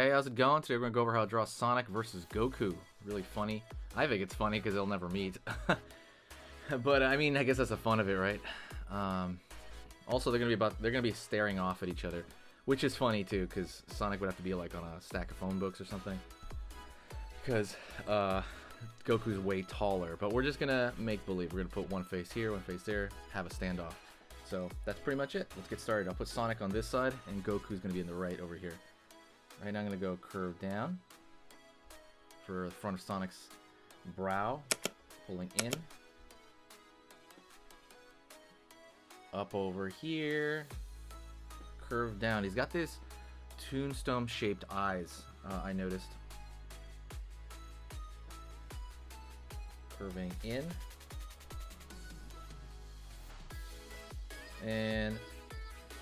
Hey, how's it going? Today we're going to go over how to draw Sonic versus Goku. Really funny. I think it's funny because they'll never meet. But I mean, I guess that's the fun of it, right? Also, they're gonna be staring off at each other, which is funny too, because Sonic would have to be like on a stack of phone books or something. Because Goku's way taller. But we're just gonna make believe. We're gonna put one face here, one face there, have a standoff. So that's pretty much it. Let's get started. I'll put Sonic on this side, and Goku's gonna be in the right over here. Right now I'm gonna go curve down for the front of Sonic's brow, pulling in. Up over here, curve down. He's got this tombstone shaped eyes, I noticed. Curving in. And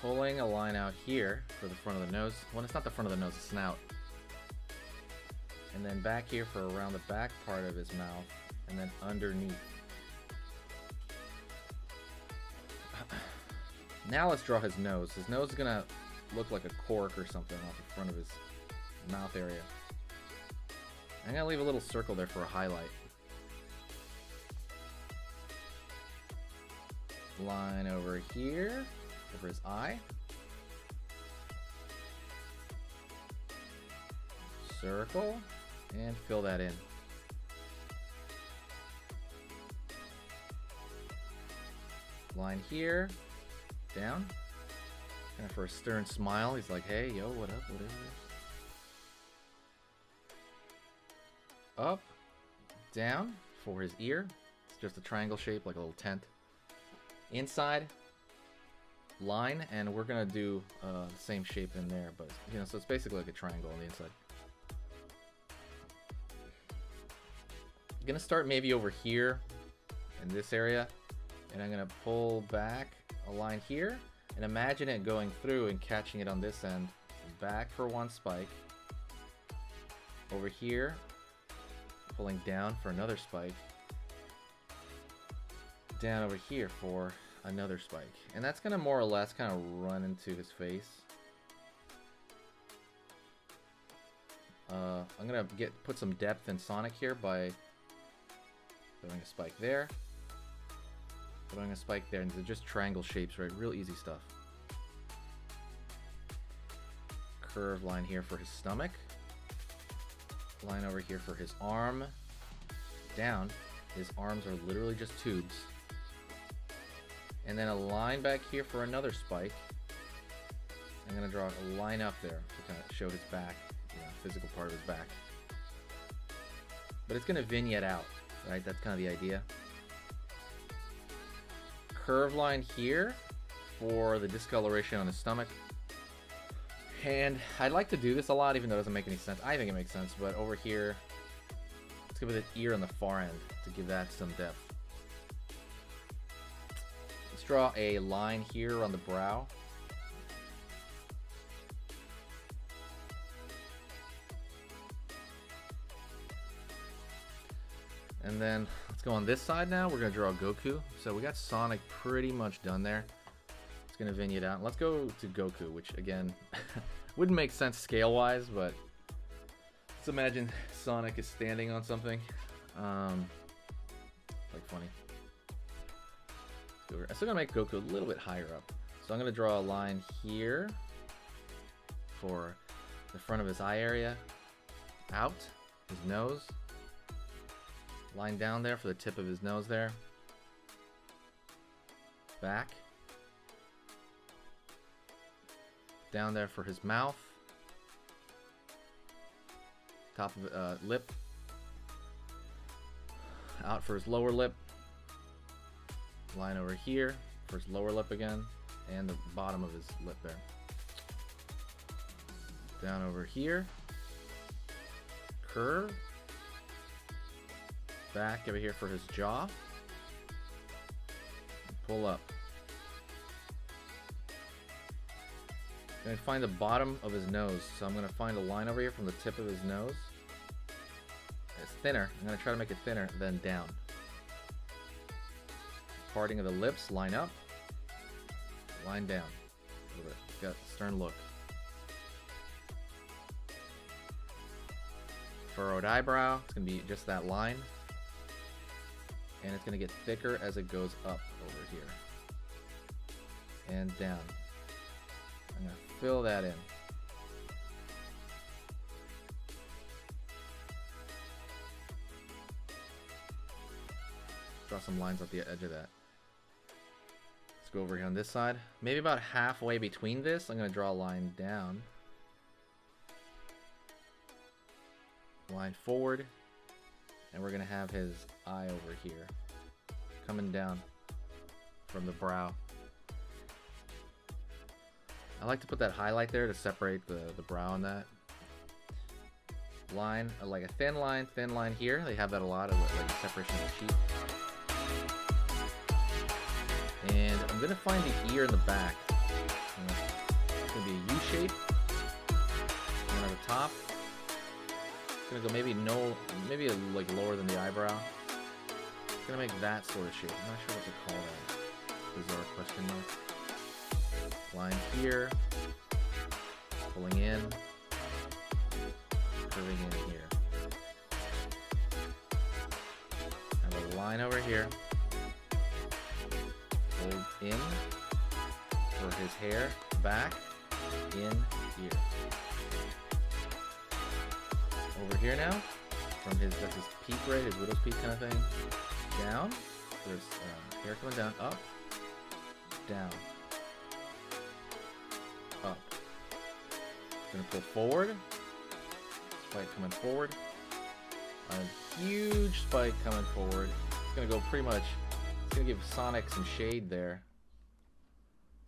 pulling a line out here for the front of the nose. Well, it's not the front of the nose, the snout. And then back here for around the back part of his mouth. And then underneath. Now let's draw his nose. His nose is gonna look like a cork or something off the front of his mouth area. I'm gonna leave a little circle there for a highlight. Line over here, over his eye. Circle, and fill that in. Line here. Down. And for a stern smile, he's like, hey, yo, what up? What is this? Up. Down for his ear. It's just a triangle shape, like a little tent. Inside. Line, and we're going to do the same shape in there, but, you know, so it's basically like a triangle on the inside. I'm going to start maybe over here in this area, and I'm going to pull back a line here, and imagine it going through and catching it on this end. Back for one spike. Over here, pulling down for another spike. Down over here for another spike. And that's going to more or less kind of run into his face. I'm going to put some depth in Sonic here by throwing a spike there. Throwing a spike there, and they're just triangle shapes, right? Real easy stuff. Curved line here for his stomach. Line over here for his arm. Down. His arms are literally just tubes. And then a line back here for another spike. I'm going to draw a line up there to kind of show his back, you know, physical part of his back. But it's going to vignette out, right? That's kind of the idea. Curve line here for the discoloration on his stomach. And I'd like to do this a lot, even though it doesn't make any sense. I think it makes sense, but over here, let's give it an ear on the far end to give that some depth. Let's draw a line here on the brow. And then let's go on this side now. We're going to draw Goku. So we got Sonic pretty much done there. It's going to vignette out. Let's go to Goku, which again, wouldn't make sense scale-wise, but let's imagine Sonic is standing on something. Like funny. I'm still going to make Goku a little bit higher up. So I'm going to draw a line here for the front of his eye area. Out. His nose. Line down there for the tip of his nose there. Back. Down there for his mouth. Top of lip. Out for his lower lip. Line over here for his lower lip again. And the bottom of his lip there. Down over here. Curve. Back over here for his jaw. Pull up. I'm going to find the bottom of his nose. So I'm going to find a line over here from the tip of his nose. It's thinner. I'm going to try to make it thinner, then down. Parting of the lips, line up. Line down. Got a stern look. furrowed eyebrow. It's going to be just that line. And it's going to get thicker as it goes up over here. And down. I'm going to fill that in. Draw some lines at the edge of that. Let's go over here on this side. Maybe about halfway between this, I'm going to draw a line down. Line forward. And we're going to have his eye over here. Coming down from the brow. I like to put that highlight there to separate the brow and that. Line, like a thin line here. They have that a lot of like separation of the cheek. And I'm gonna find the ear in the back. It's gonna be a U shape. And at the top, it's gonna go maybe like lower than the eyebrow. It's gonna make that sort of shape. I'm not sure what to call that. Bizarre question mark. Line here, pulling in, curving in here. Have a line over here. Hold in for his hair, back, in, here. Over here now, from that's his peak, right? His widow's peak kind of thing. Down, there's hair coming down, up, down, up. Gonna pull forward, spike coming forward, a huge spike coming forward. It's gonna go pretty much. It's gonna give Sonic some shade there.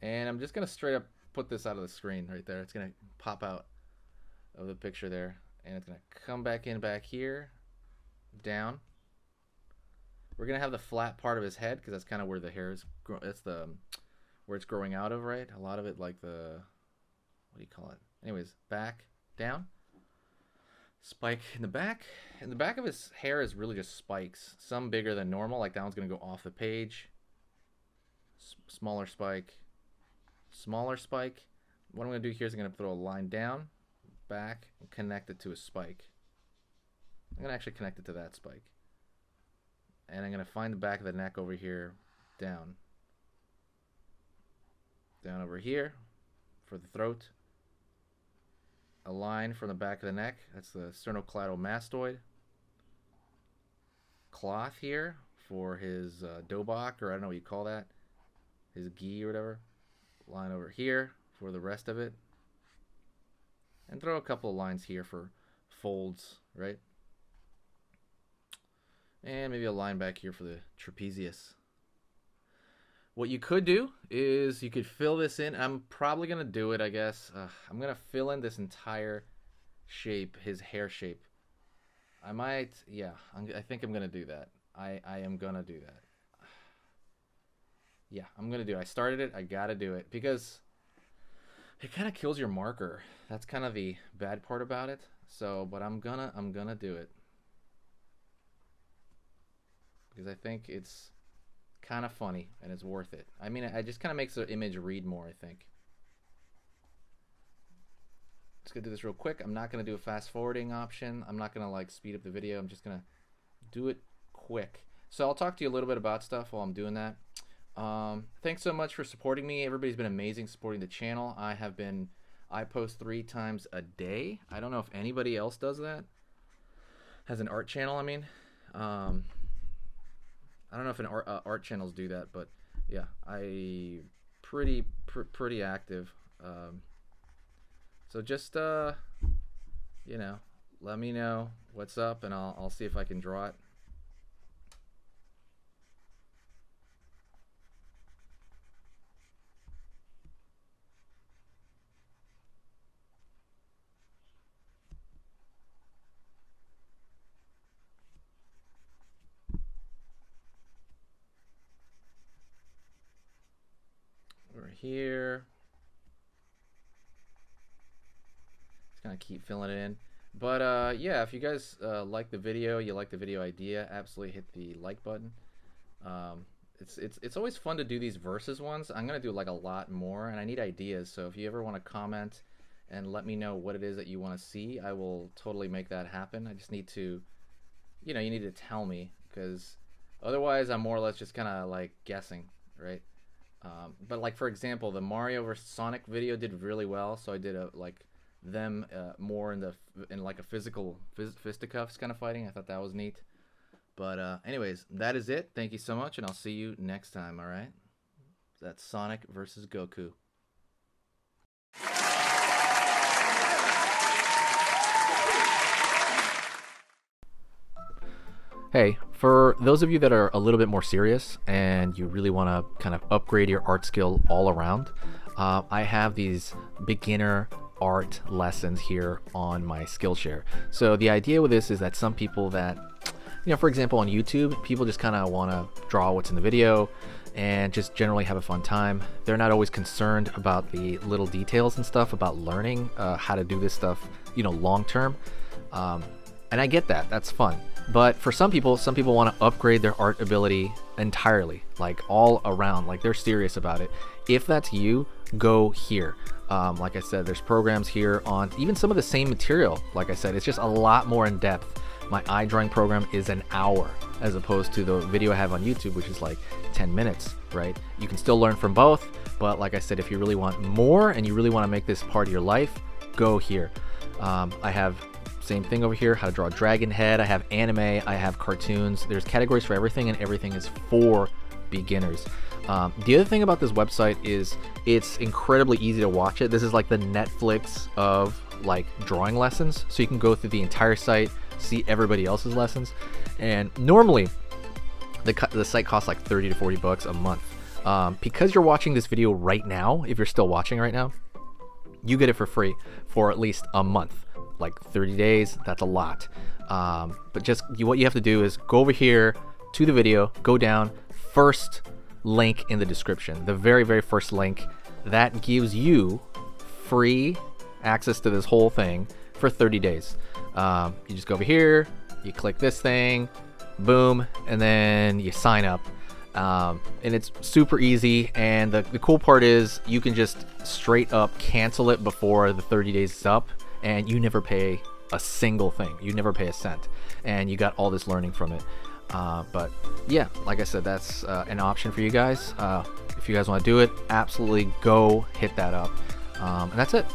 And I'm just gonna straight up put this out of the screen right there. It's gonna pop out of the picture there. And it's gonna come back in back here, down. We're gonna have the flat part of his head because that's kind of where the hair is. That's where it's growing out of, right? A lot of it, like what do you call it? Anyways, back, down. Spike in the back. And the back of his hair is really just spikes. Some bigger than normal, like that one's gonna go off the page. Smaller spike. Smaller spike. What I'm gonna do here is I'm gonna throw a line down, back, and connect it to a spike. I'm gonna actually connect it to that spike. And I'm gonna find the back of the neck over here, down. Down over here for the throat. A line from the back of the neck. That's the sternocleidomastoid. Cloth here for his dobok, or I don't know what you call that. His gi or whatever. Line over here for the rest of it. And throw a couple of lines here for folds, right? And maybe a line back here for the trapezius. What you could do is you could fill this in. I'm probably going to do it, I guess. I'm going to fill in this entire shape, his hair shape. I might, yeah, I think I'm going to do that. I am going to do that. Yeah, I'm going to do it. I started it. I got to do it because it kind of kills your marker. That's kind of the bad part about it. So, but I'm gonna do it because I think it's kind of funny and it's worth it. I mean, it just kind of makes the image read more, I think. Just gonna do this real quick. I'm not gonna do a fast forwarding option. I'm not gonna like speed up the video. I'm just gonna do it quick. So I'll talk to you a little bit about stuff while I'm doing that. Thanks so much for supporting me. Everybody's been amazing supporting the channel. I post 3 times a day. I don't know if anybody else does that. Has an art channel, I mean. I don't know if art channels do that, but yeah, pretty active. So just you know, let me know what's up, and I'll see if I can draw it. Here, just gonna keep filling it in. But yeah, if you guys like the video, you like the video idea, absolutely hit the like button. It's always fun to do these versus ones. I'm gonna do like a lot more, and I need ideas. So if you ever want to comment and let me know what it is that you want to see. I will totally make that happen. I just need to, you need to tell me, because otherwise I'm more or less just kind of like guessing, right? But like, for example, the Mario vs Sonic video did really well, so I did them more in like a physical fisticuffs kind of fighting. I thought that was neat. But anyways, that is it. Thank you so much, and I'll see you next time. All right, that's Sonic versus Goku. Hey, for those of you that are a little bit more serious and you really want to kind of upgrade your art skill all around, I have these beginner art lessons here on my Skillshare. So the idea with this is that some people that, for example, on YouTube, people just kind of want to draw what's in the video and just generally have a fun time. They're not always concerned about the little details and stuff about learning how to do this stuff, long term. And I get that, that's fun. But for some people want to upgrade their art ability entirely, like all around, like they're serious about it. If that's you, go here. Like I said, there's programs here on even some of the same material. Like I said, it's just a lot more in depth. My eye drawing program is an hour as opposed to the video I have on YouTube, which is like 10 minutes, right? You can still learn from both, but like I said, if you really want more and you really want to make this part of your life, go here. I have same thing over here, how to draw a dragon head. I have anime, I have cartoons. There's categories for everything, and everything is for beginners. The other thing about this website is it's incredibly easy to watch it. This is like the Netflix of like drawing lessons. So you can go through the entire site, see everybody else's lessons. And normally the site costs like 30 to 40 bucks a month. Because you're watching this video right now, if you're still watching right now, you get it for free for at least a month. Like 30 days, that's a lot. But just what you have to do is go over here to the video, go down, first link in the description, the very, very first link. That gives you free access to this whole thing for 30 days. You just go over here, you click this thing, boom, and then you sign up. And it's super easy, and the cool part is you can just straight up cancel it before the 30 days is up, and you never pay a single thing. You never pay a cent, and you got all this learning from it. But yeah, like I said, that's an option for you guys. If you guys want to do it, absolutely go hit that up. And that's it.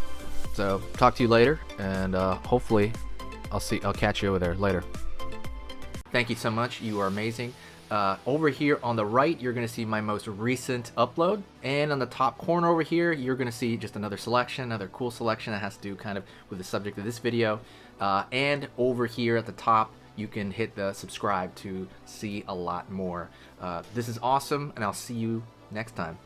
So talk to you later, and hopefully I'll catch you over there later. Thank you so much. You are amazing. Over here on the right, you're going to see my most recent upload, and on the top corner over here, you're going to see just another selection, another cool selection that has to do kind of with the subject of this video. And over here at the top, you can hit the subscribe to see a lot more. This is awesome, and I'll see you next time.